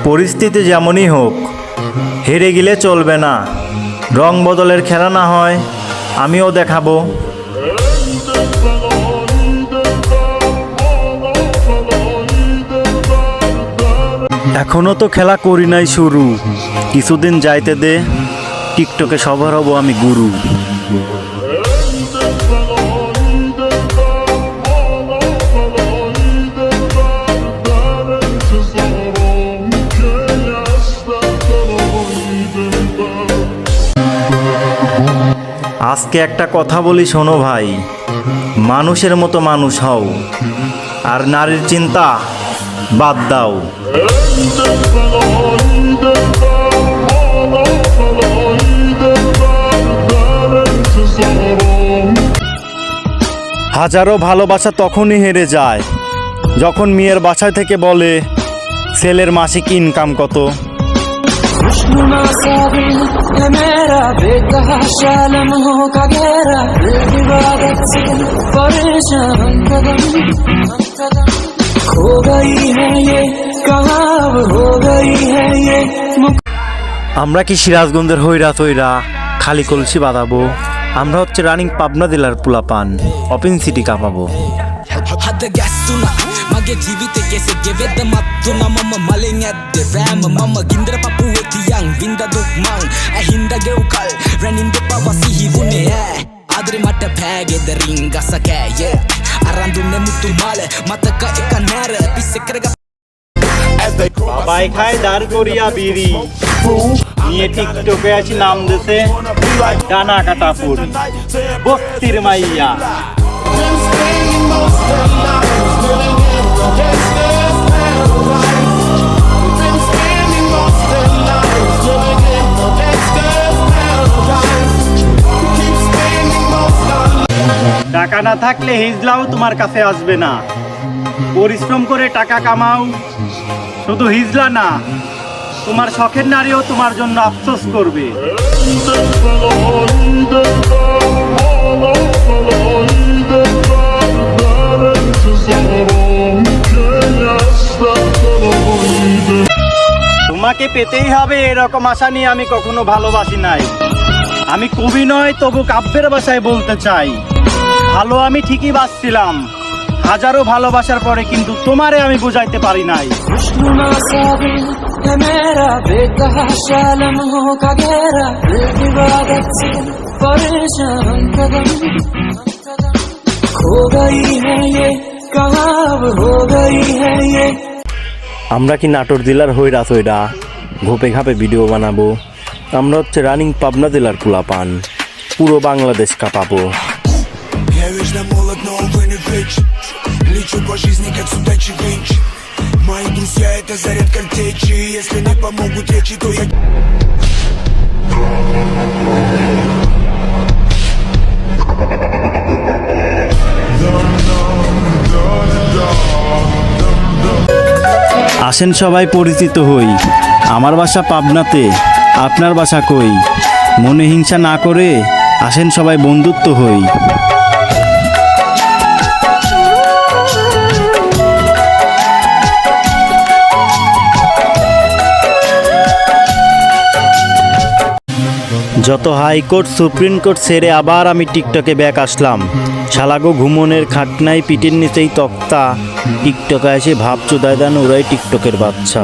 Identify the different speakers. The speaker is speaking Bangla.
Speaker 1: পরিস্থিতি যেমনই হোক, হেরে গেলে চলবে না। রং বদলের খেলা না হয় আমিও দেখাবো। এখনো তো খেলা করি নাই শুরু, কিছুদিন যাইতে দে, টিকটকে সবার হব আমি গুরু। আজকে একটা কথা বলি শোনো ভাই, মানুষের মতো মানুষ হও, আর নারীর চিন্তা বাদ দাও। হাজারো ভালোবাসা তখনই হেরে যায় যখন মেয়ের বাসায় থেকে বলে ছেলের মাসিক ইনকাম কত। আমরা কি সিরাজগঞ্জের হইরা তৈরা খালি কলসি বাঁধাবো? আমরা হচ্ছে রানিং পাবনা জেলার পোলাপান, ওপেন সিটি কাঁপাবো। বাবাই খায় দাঁড় করিয়া বিড়ি নিয়ে টিকটকে আছি নাম দেশে ডানা কাটা পুরি বস্তির মাইয়া। টাকা না থাকলে হিজলাও তোমার কাছে আসবে না। পরিশ্রম করে টাকা কামাও, শুধু হিজলা না, তোমার শখের নারীও তোমার জন্য আফসোস করবে। তোমাকে পেতেই হবে এরকম আশা নিয়ে আমি কখনো ভালোবাসি নাই। আমি কবি নয়, তবু কাব্যের ভাষায় বলতে চাই, ভালো আমি ঠিকই বাসছিলাম, হাজারো ভালোবাসার পরে কিন্তু তোমারে আমি বুঝাইতে পারি নাই। আমরা কি নাটোর জেলার হইরা তৈরা ঘোপে ঘাপে ভিডিও বানাবো? আমরা হচ্ছে রানিং পাবনা জেলার পোলাপান, পুরো বাংলাদেশ কাঁপাবো।
Speaker 2: Я вечно молод, но увы не веч. Лечу по жизни, как судачий винч. Мои друзья — это заряд картечи. Если не помогут речи, то я...
Speaker 1: আসেন সবাই পরিচিত হই, আমার বাসা পাবনাতে, আপনার বাসা কই? মনে হিংসা না করে আসেন সবাই বন্ধুত্ব হই। যত হাইকোর্ট সুপ্রিম কোর্ট ছেড়ে আবার আমি টিকটকে ব্যাক আসলাম। শালাগো ঘুমনের খাটনায় পিঠের নিচেই তক্তা, টিকটকে এসে ভাব চোদায় দেন ওরাই টিকটকের বাচ্চা।